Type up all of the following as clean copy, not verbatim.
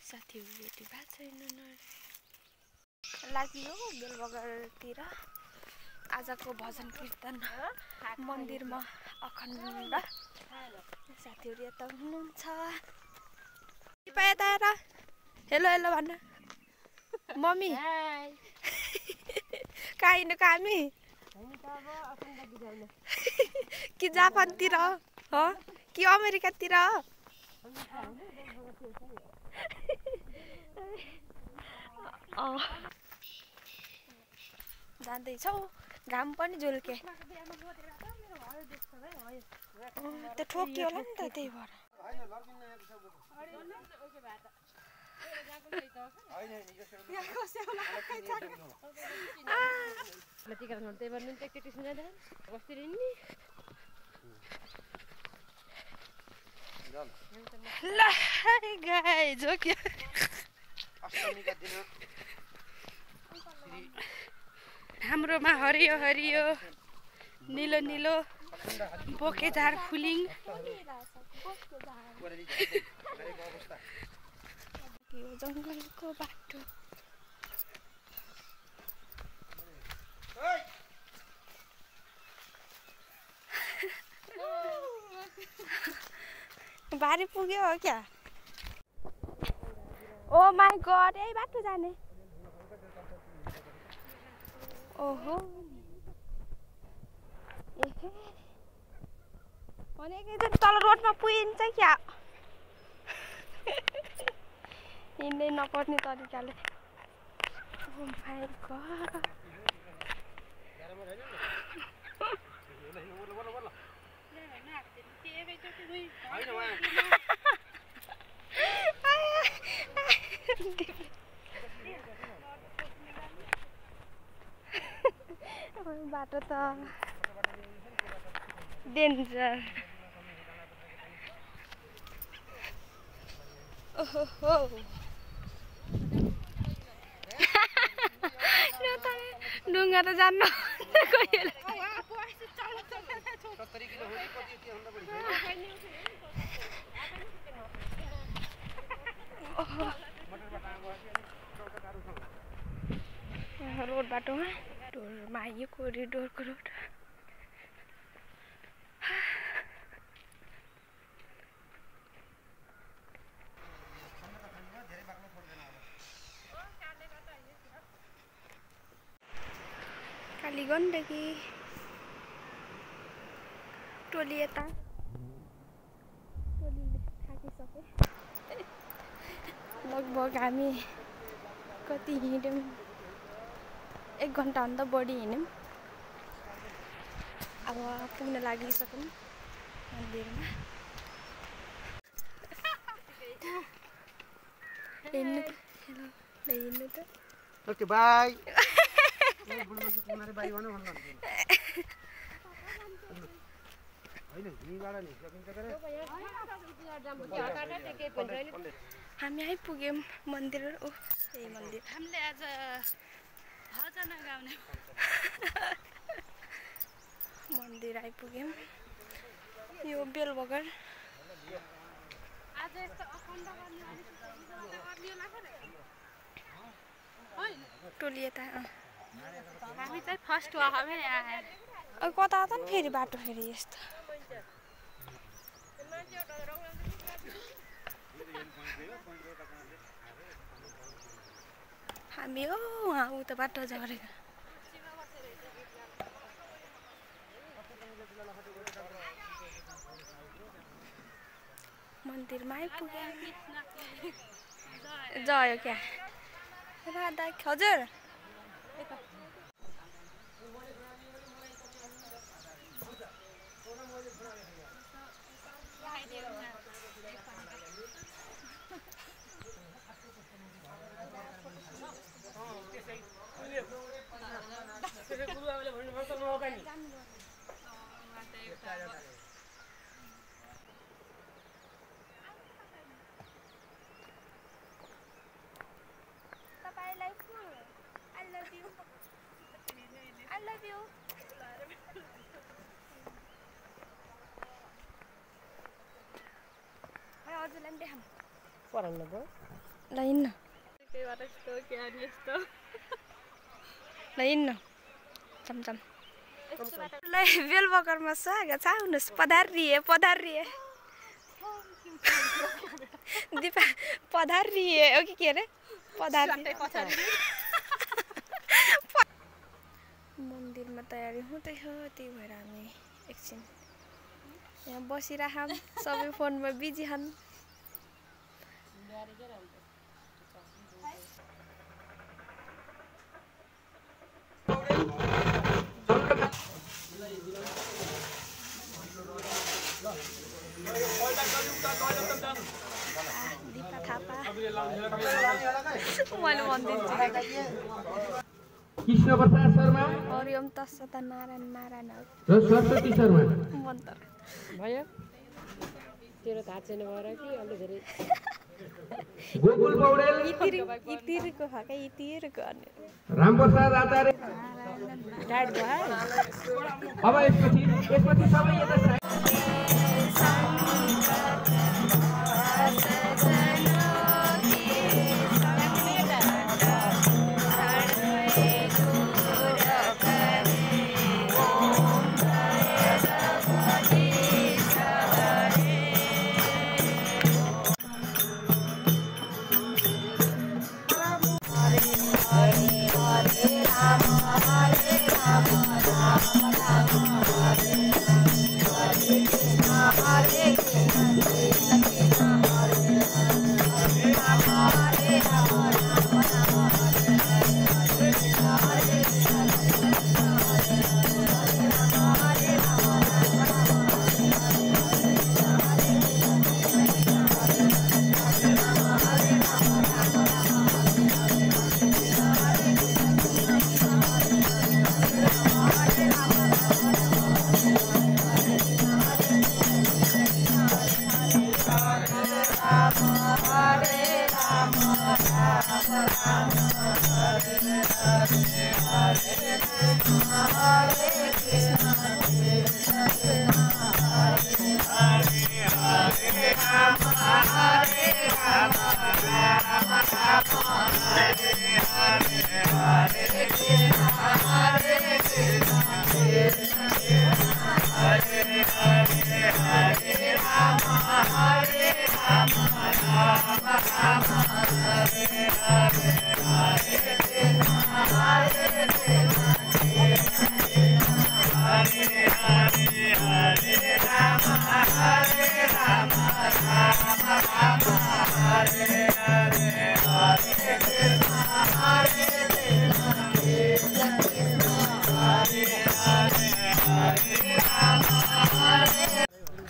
साथीहरु भेटी भएको छैन लाग्यो बेलबगरतिर आजको भजन कीर्तन मन्दिरमा अखण्ड साथीहरु यता हुनुहुन्छ पाए दाएर हेलो हेलो भन्न मम्मी काइन कामी कि जापानतिर हो कि अमेरिकातिर जाँदैछौ घाम पनि झुल्के त्यो ठोकियो होला नि त त्यही भएर हाम्रोमा हरियो हरियो नीलो नीलो बोकेझार फुलिङ यो जङ्गलको बाटो बारी पुग्यो हो क्या ओ माई गॉड यही बाटो जाने ओहो भनेको तल रोडमा पुगिन्छ क्या हिँड्दै नपर्ने तरिकाले ओ माई गॉड बाटो त डेन्जर ओहो डुङ्गा त जान्न रोड बाटोमा डोरमा आइयो कोरिडोरको रोड कालीगण्डकी टोली यता टोलीले थाकिसके लगभग हामी कति हिँड्यौँ 1 घन्टाभन्दा बढी हिँड्यौँ अब पुग्न लागिसक्यौँ मन्दिरमा हिँड्नु त ओके बाई हामी आइपुग्यौँ मन्दिर ओ त्यही मन्दिर हामीले आज भजन गाउने मन्दिर आइपुग्यौँ यो बेलबगर आज यस्तो अखण्ड गर्ने टोली यता हामी चाहिँ फर्स्ट हो हामी आएर कता त फेरि बाटो फेरि यस्तो हामी हो वहाँ उता बाटो झरेको मन्दिरमा आइपुग्यौँ जयो क्या राधा हजुर I love you. Hay हजुरलाई पनि देखाम पराउनु ल हिँड्न ल हिँड्न चमचम ल बेलबकरमा स्वागत छ आउनुहोस् पधारिए दिपा पधारिए हो कि के अरे मन्दिरमा तयारी हुँदै हो त्यही भएर हामी एकछिन यहाँ बसिरहौँ सबै फोनमा बिजी छन् दिपा थापा मैले भनिदिन्छु कृष्ण प्रसाद शर्मा हरिओम तत्सत नारायण नारायण र सरस्वती शर्मा मन्त्र भयो तेरो थाहा छैन भएर कि अलि धेरै गोकुल पौडेल इतिरको हकै इतिरको अनि रामप्रसाद आचार्य टाइट भयो अब यसपछि सबै यता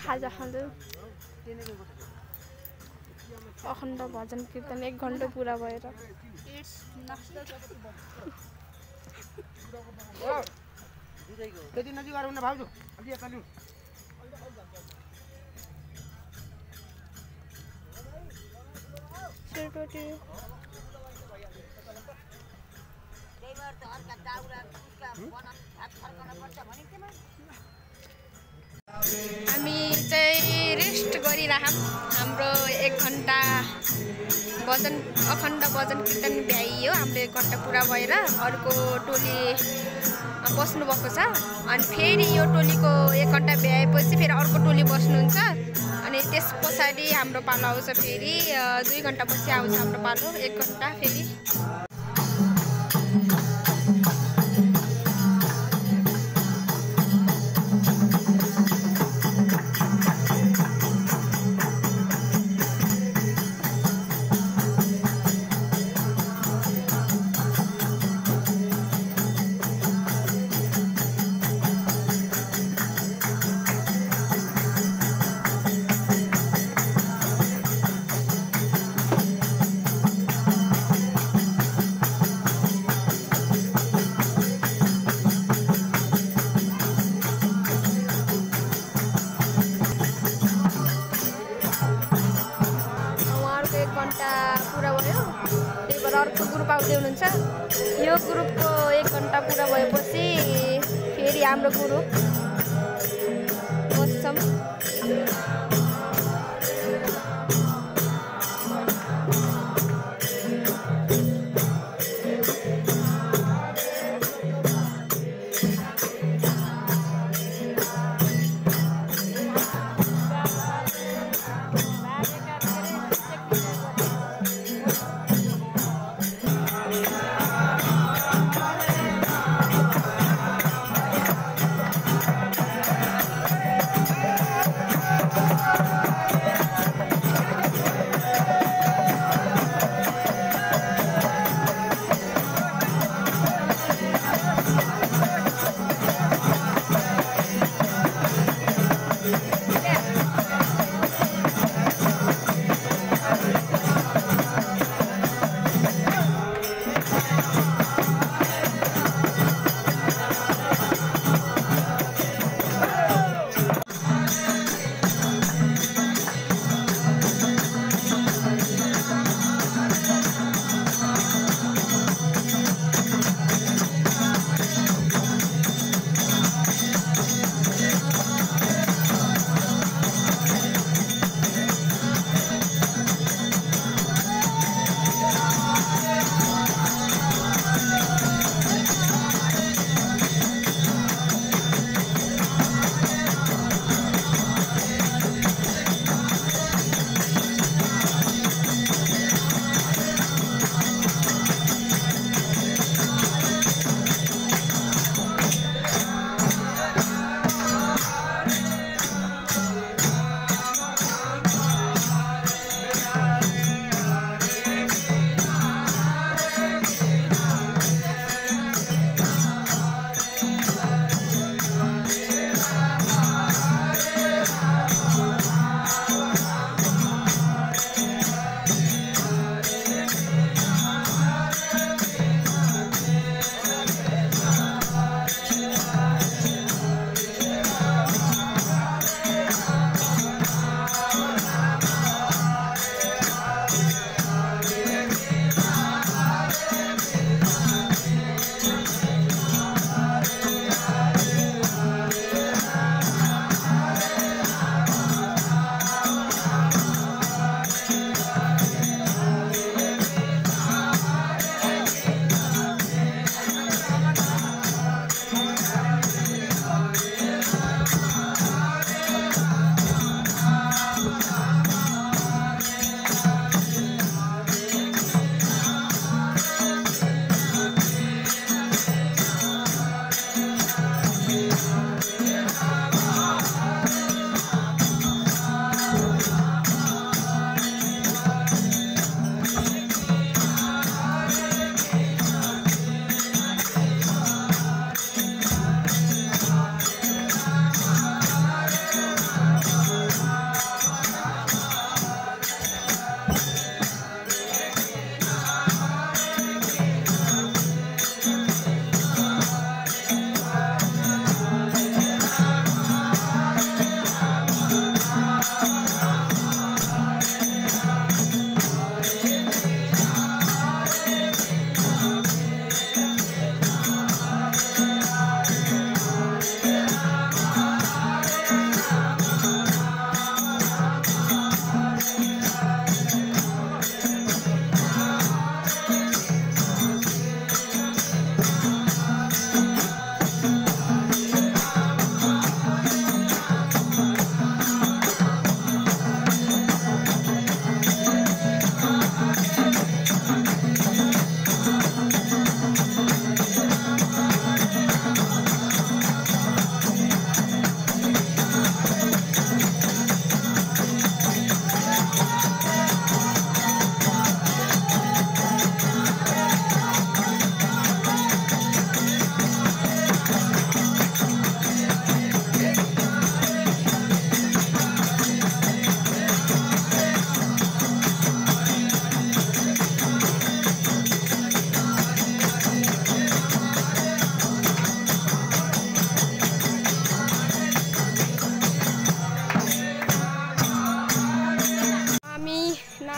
खाजा खाँदै अखण्ड भजन कीर्तन 1 घण्टा पुरा भएर त्यति नजिक आउनु भाउजू अलि यता ल्याउ सेलरोटी हामी चाहिँ रेस्ट गरिरहौँ हाम्रो 1 घण्टा भजन अखण्ड भजन कीर्तन भ्याइयो हाम्रो 1 घण्टा पुरा भएर अर्को टोली बस्नुभएको छ अनि फेरि यो टोलीको 1 घण्टा भ्याएपछि फेरि अर्को टोली बस्नुहुन्छ अनि त्यस पछाडि हाम्रो पालो आउँछ फेरि 2 घण्टापछि आउँछ हाम्रो पालो 1 घण्टा फेरि अर्को ग्रुप आउँदै हुनुहुन्छ यो ग्रुपको 1 घण्टा पुरा भएपछि फेरि हाम्रो ग्रुप बस्छौँ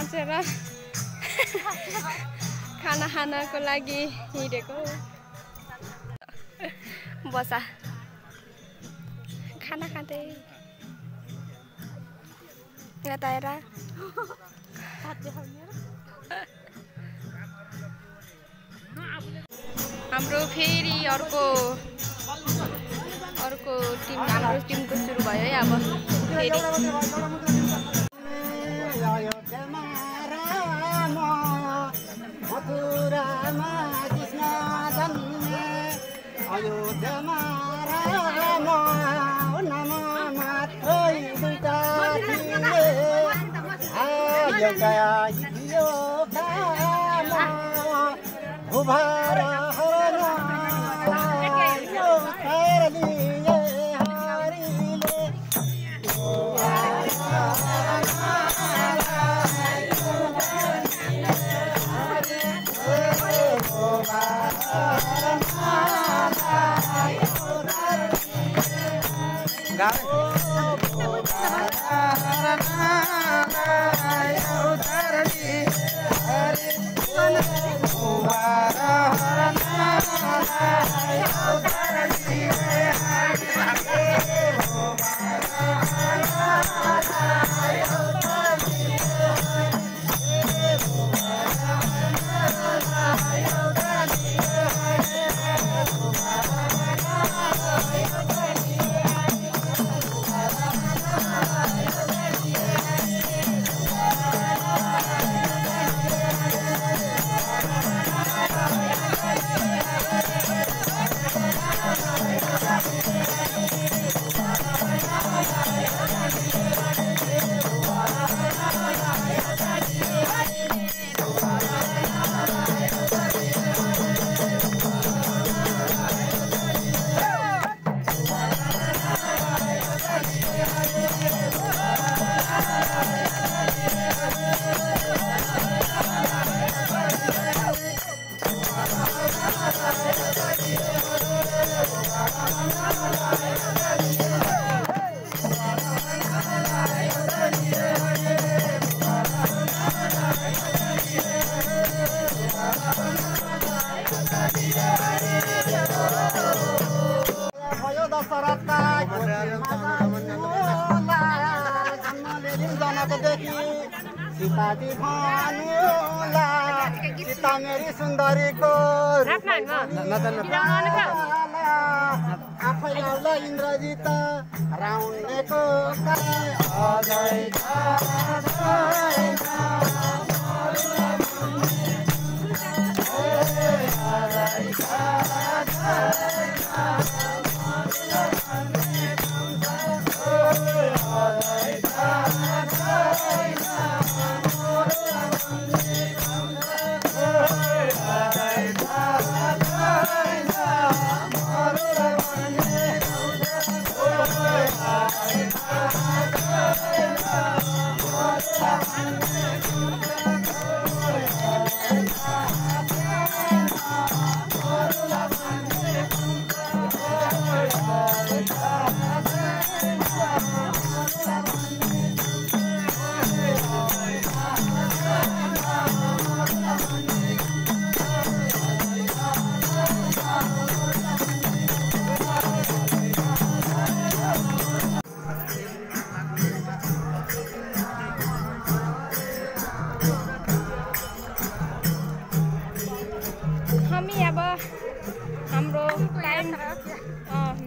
बाँचेर खाना खानको लागि हिँडेको बसा खाना खाँदै यता हेर हाम्रो फेरि अर्को टिम हाम्रो टिमको सुरु भयो है अब फेरि सीता मेरी सुन्दरी को आफैलाई इन्द्रजित राउन्डेको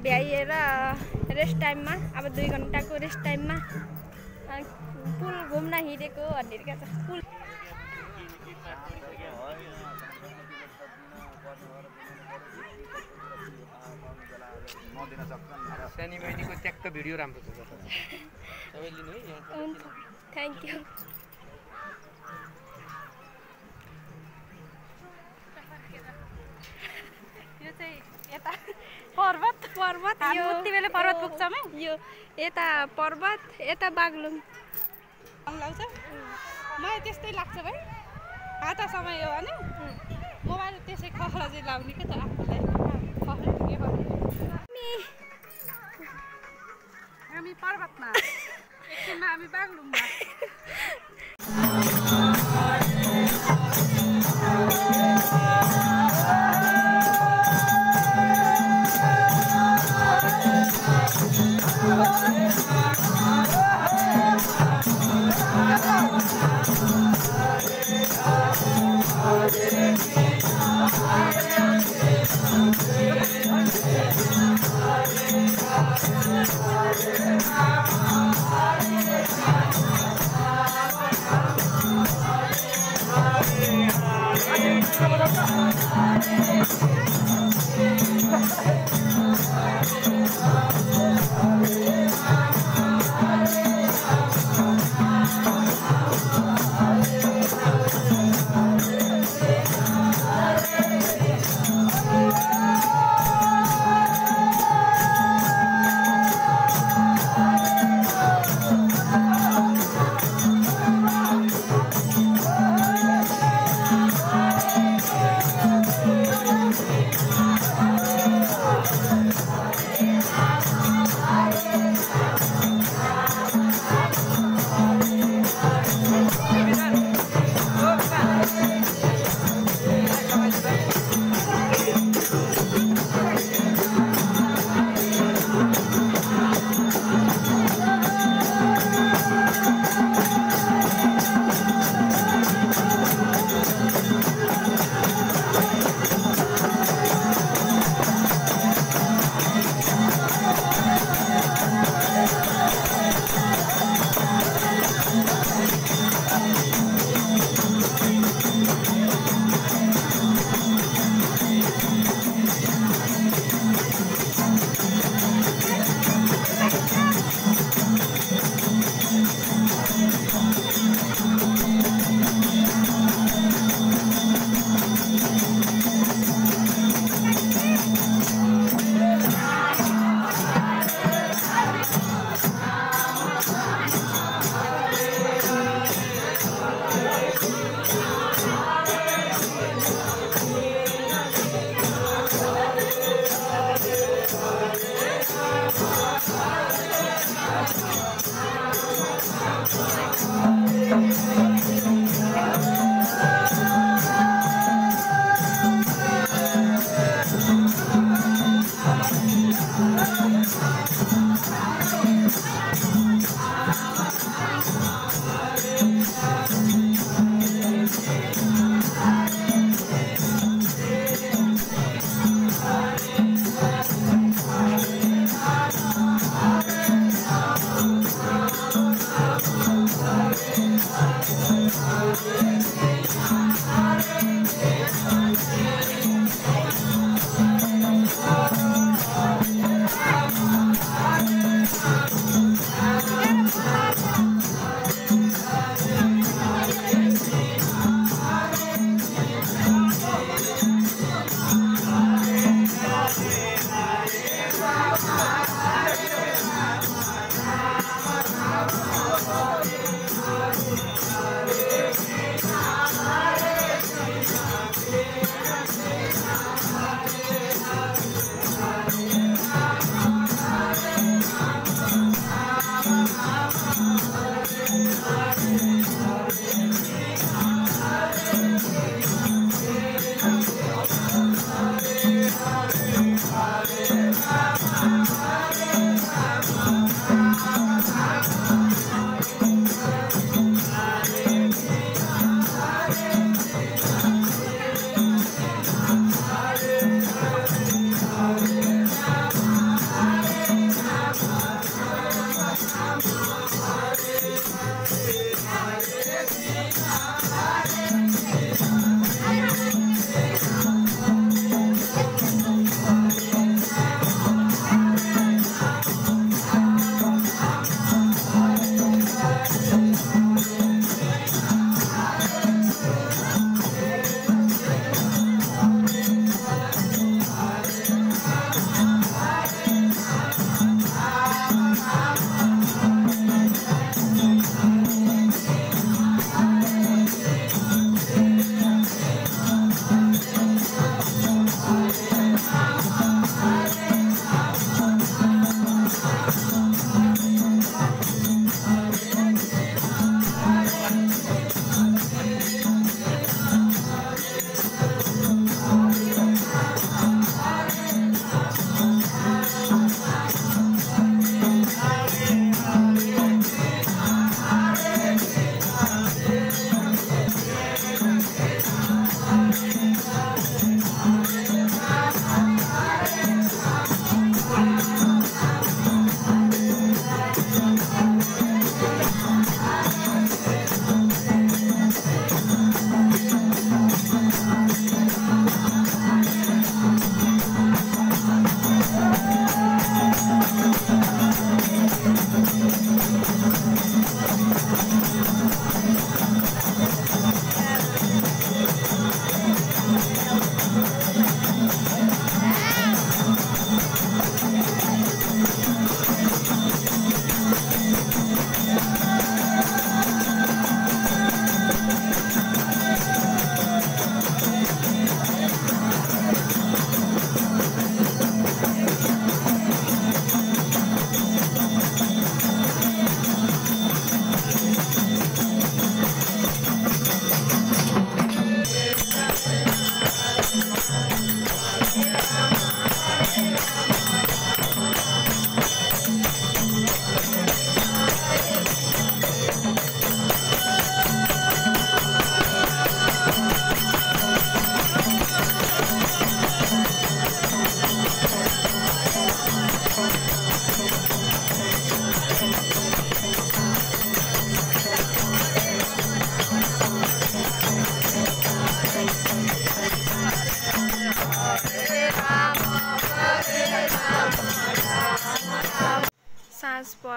भ्याइएर रेस्ट टाइममा अब 2 घन्टाको रेस्ट टाइममा पुल घुम्न हिँडेको भनेर छ पुल सानी बहिनीको ट्याक्क भिडियो राम्रो छ तपाईँ लिनु है थ्याङ्क यू यो चाहिँ यता पर्वत यो उति बेला पर्वत पुग्छौँ यो यता पर्वत यता बागलुङ लाग्छ मलाई त्यस्तै लाग्छ भाइ हाता समय हो भने मोबाइल त्यसै खखरा चाहिँ लाउने के त आफूलाई खखरा के भन्ने हामी पर्वतमा एकछिनमा हामी बागलुङमा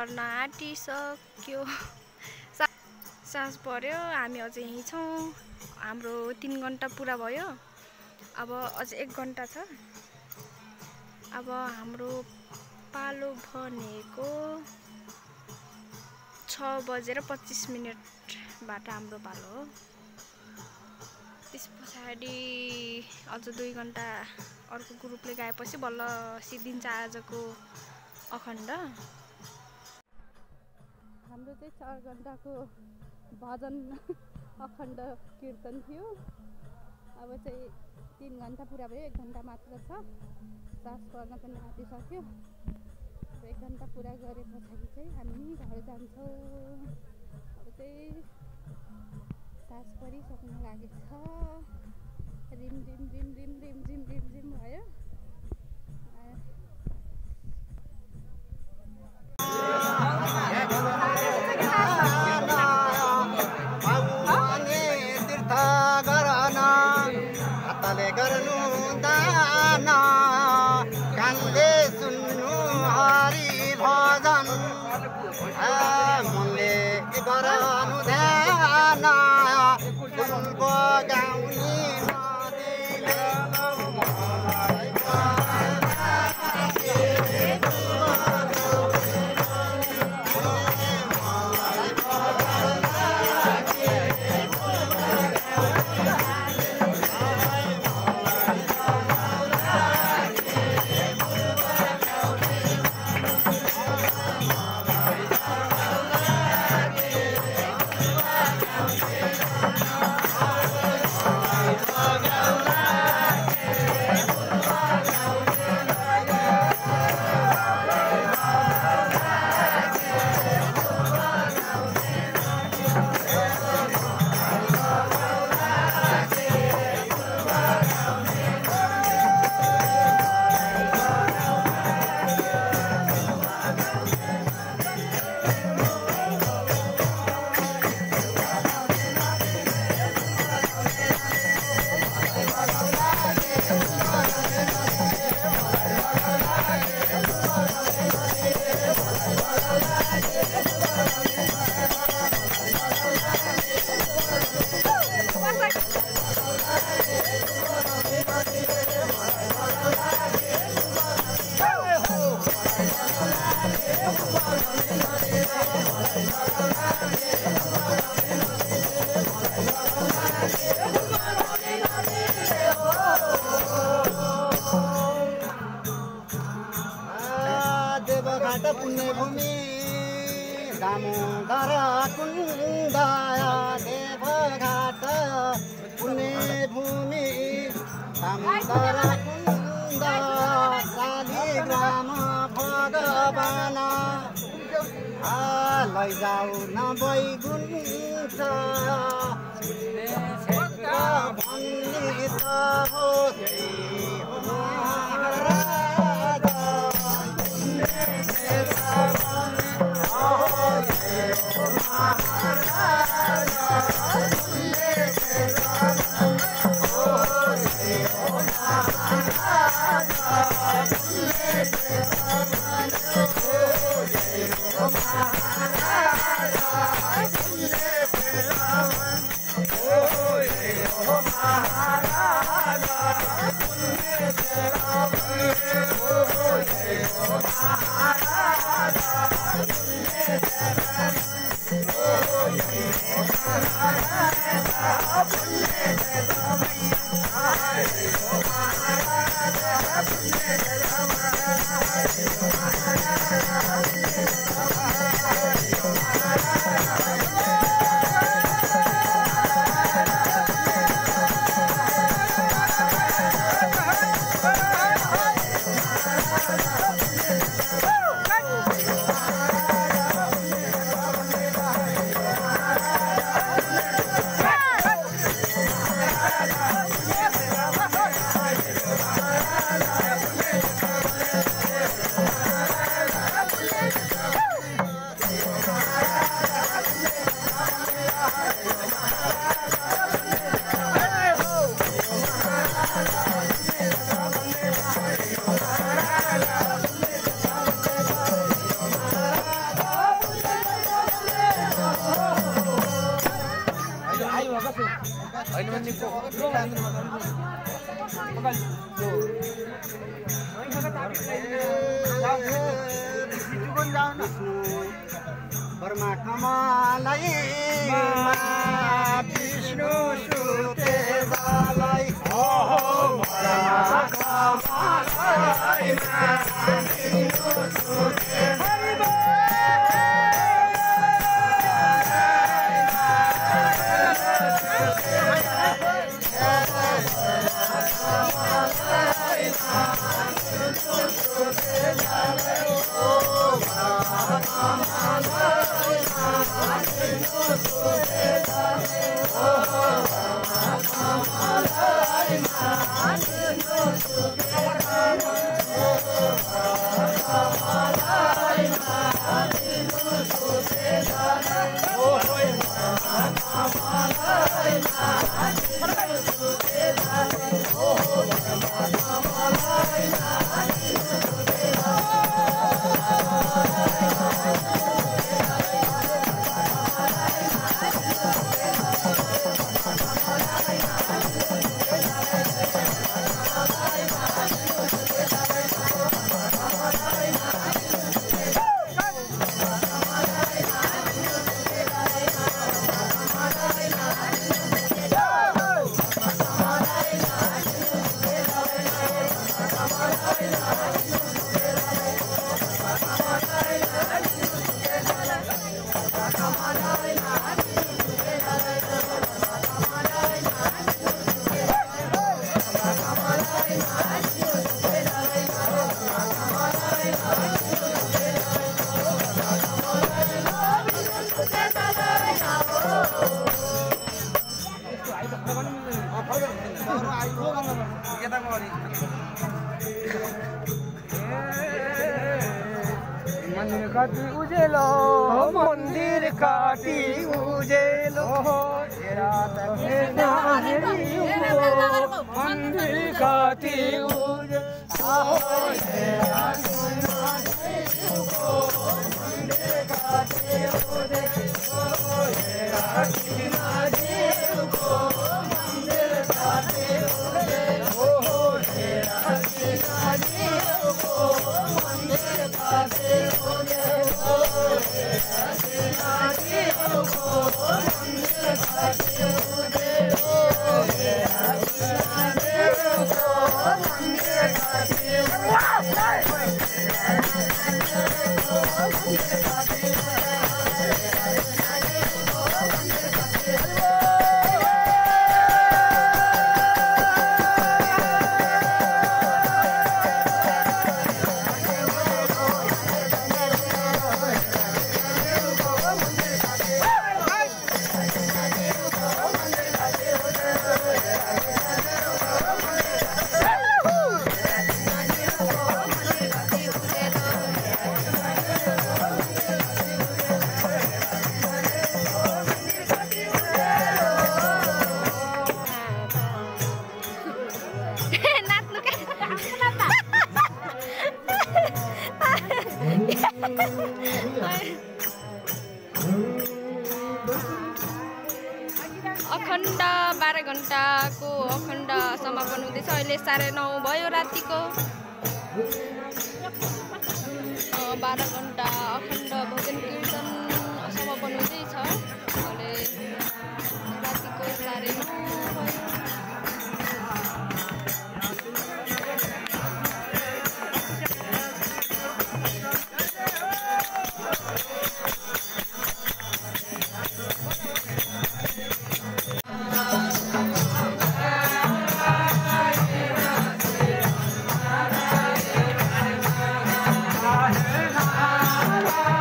पर्न आँटिसक्यो। साँझ पर्यो, हामी अझै यहीँ छौँ। हाम्रो 3 घन्टा पुरा भयो। अब अझ 1 घन्टा छ। अब हाम्रो पालो भनेको 6:25 हाम्रो पालो हो। त्यस पछाडि अझ 2 घन्टा अर्को ग्रुपले गाएपछि बल्ल सिद्धिन्छ आजको अखण्ड। हाम्रो चाहिँ 4 घन्टाको भजन अखण्ड कीर्तन थियो। अब चाहिँ 3 घन्टा पुरा भयो, 1 घन्टा मात्र छ। साँझ पर्न पनि आँटिसक्यो। 1 घन्टा पुरा गरे पछाडि चाहिँ हामी घर जान्छौँ। अब चाहिँ साँझ परिसक्न लागेको छ। रिम रिम रिम रिम रिम रिम रिम रिम भयो। तीर्थ गरन हातले गर्नु दान, कानले सुन्नु हरि भजन, मनले गरनु ध्यान, फुलको गाउने नदीले पुण्यभूमि दामोदर कुण्ड देवघाट, पुण्यभूमि दामोदर कुण्ड शालिग्राम भगवान, लैजाऊ न बैकुण्ठ भन्ने त हो होइन भने बर्मा कमलाई विष्णु सुते दालाई हो बर्मा कमलाई विष्णु सुते उजेलो मन्दिर काटी उजेलो मन्दिर काटी अखण्ड 12 घण्टाको अखण्ड समापन हुँदैछ। अहिले 9:30 भयो रातिको। 12 घण्टा अखण्ड भजन कीर्तन समापन हुँदैछ। अहिले रातिको 9:30 भयो। Ah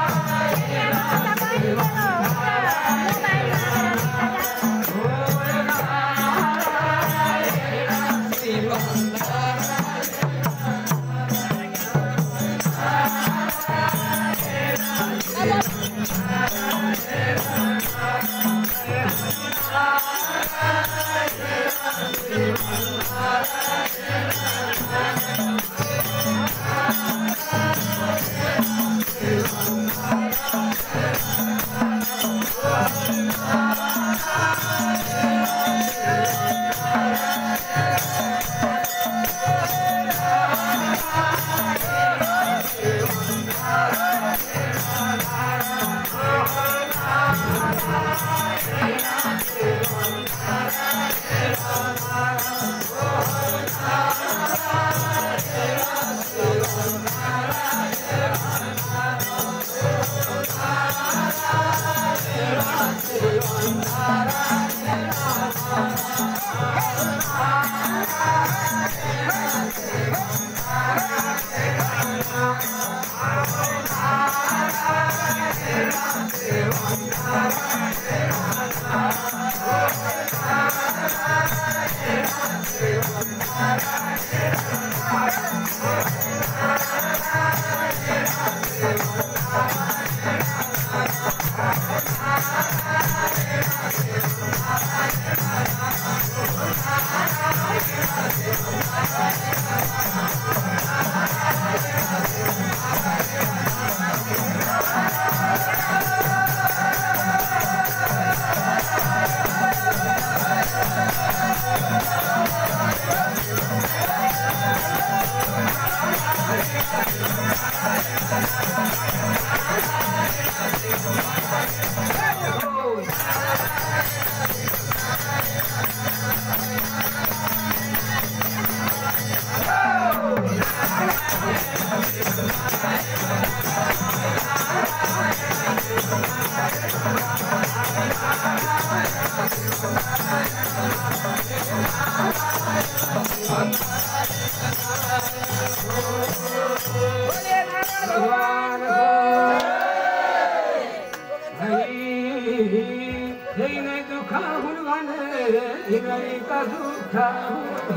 यिनैका दुःख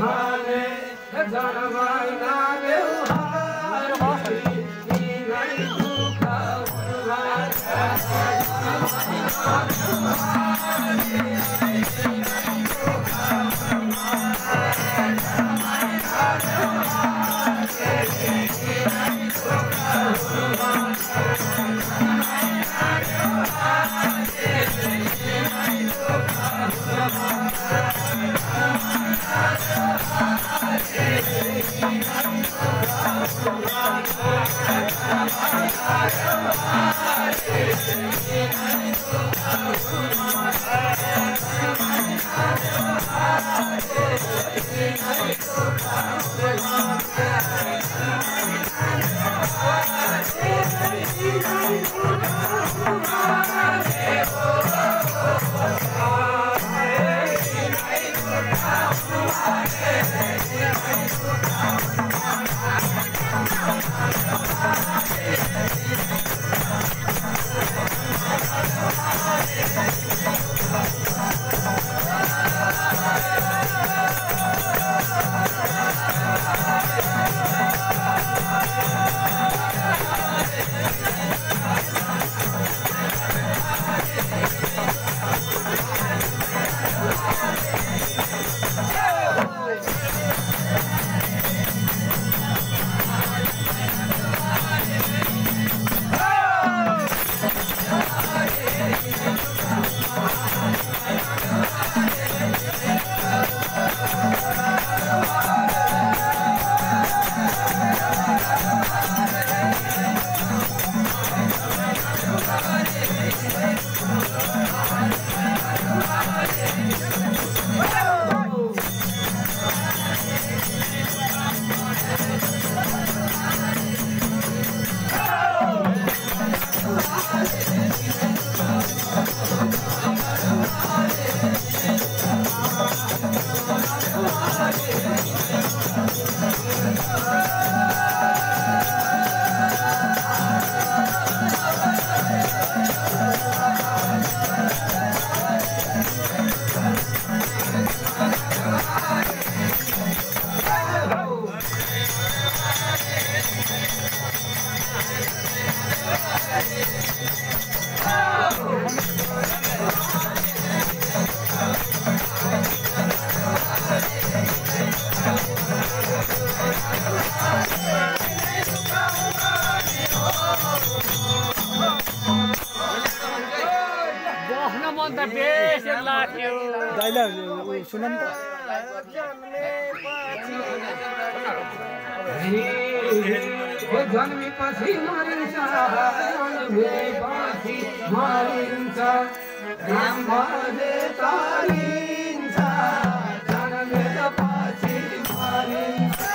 भने जनमै नादेऊ यिनै दुःख जन्मेपछि मरिन्छ जन्मेपछि मरिन्छ नाम भजे तरिन्छ जन्मेपछि मरिन्छ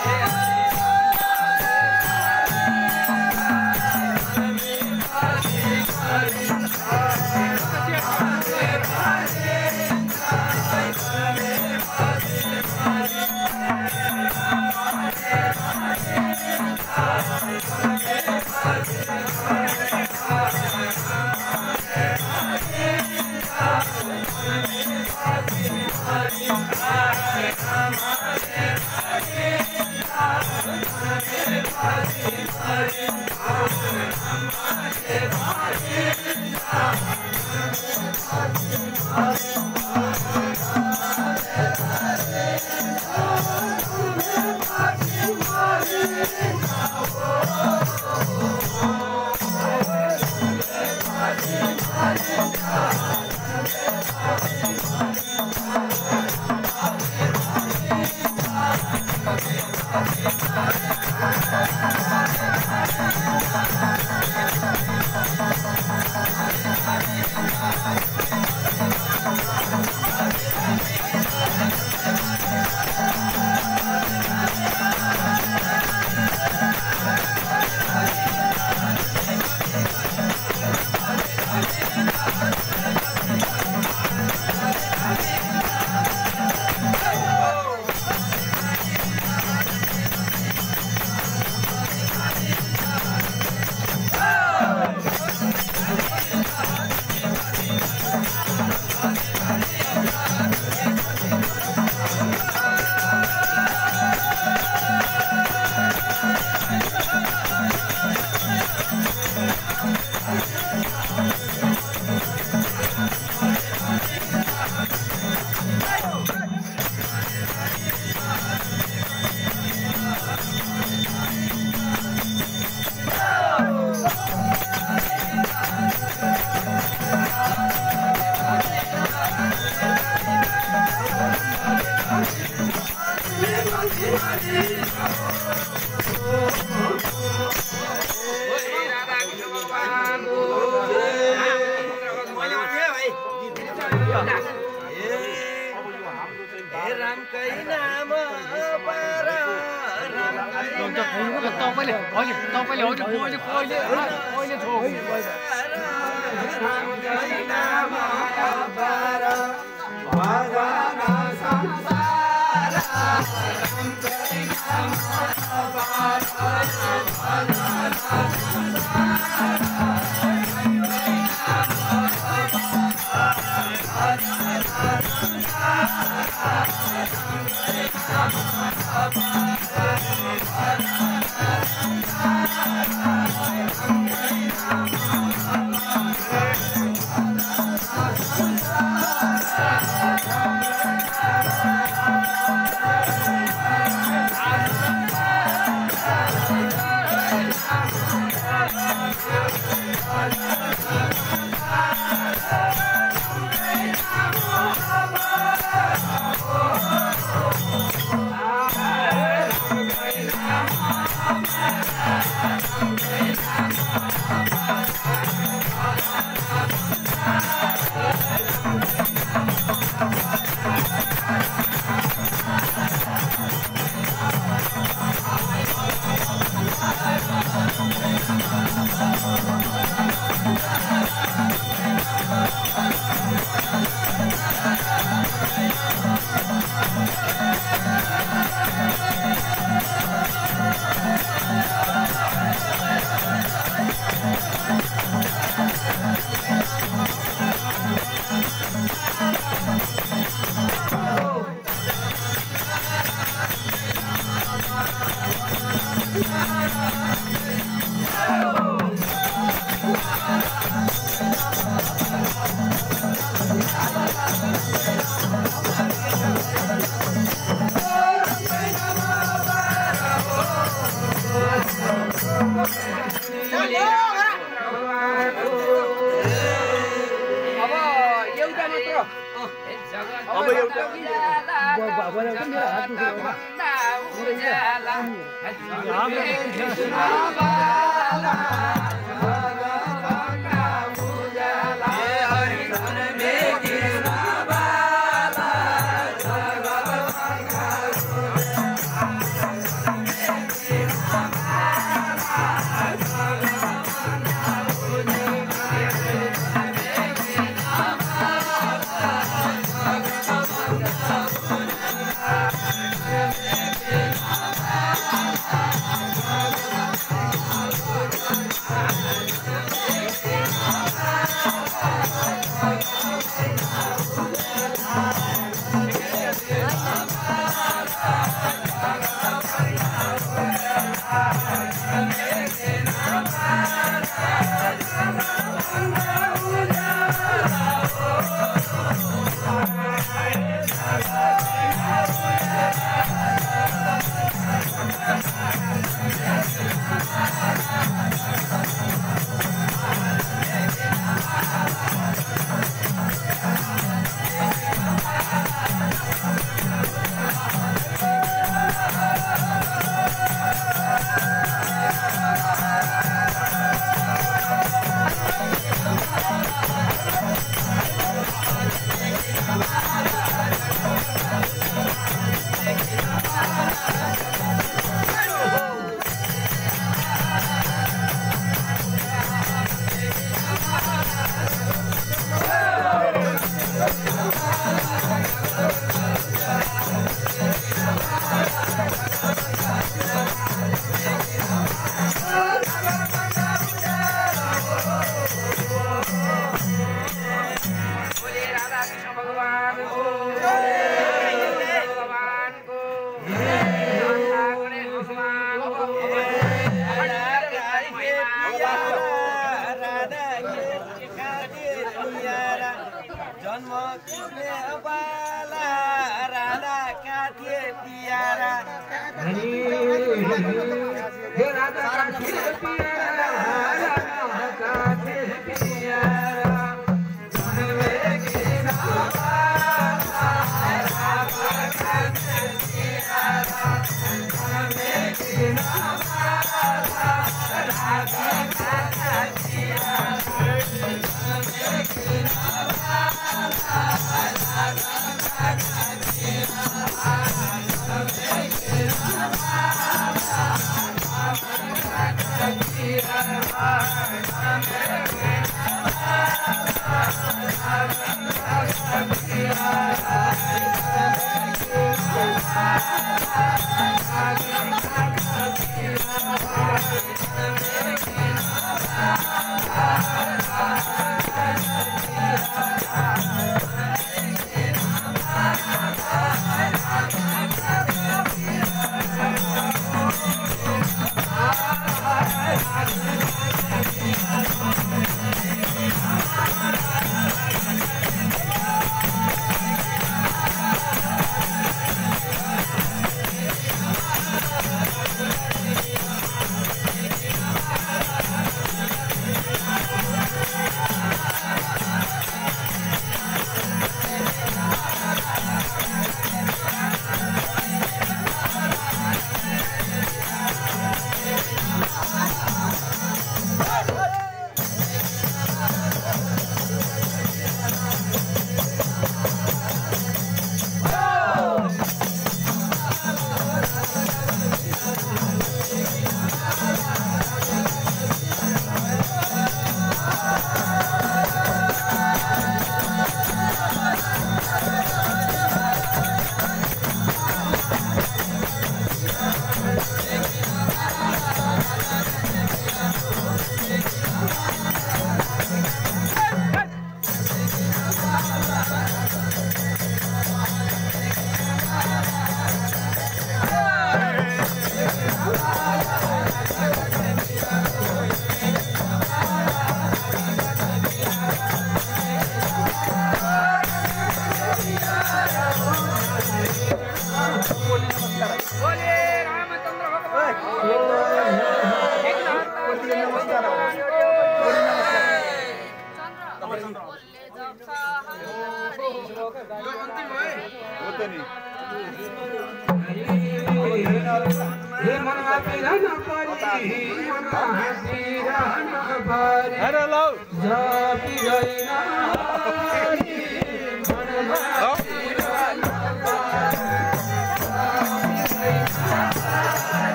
Thank you.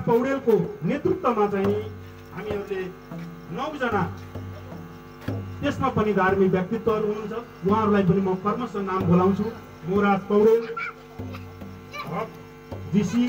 पौडेलको नेतृत्वमा चाहिँ हामीहरूले 9 जना त्यसमा पनि धार्मिक व्यक्तित्वहरू हुनुहुन्छ। उहाँहरूलाई पनि म कर्मश नाम बोलाउँछु। मोराज पौडेल, जीसी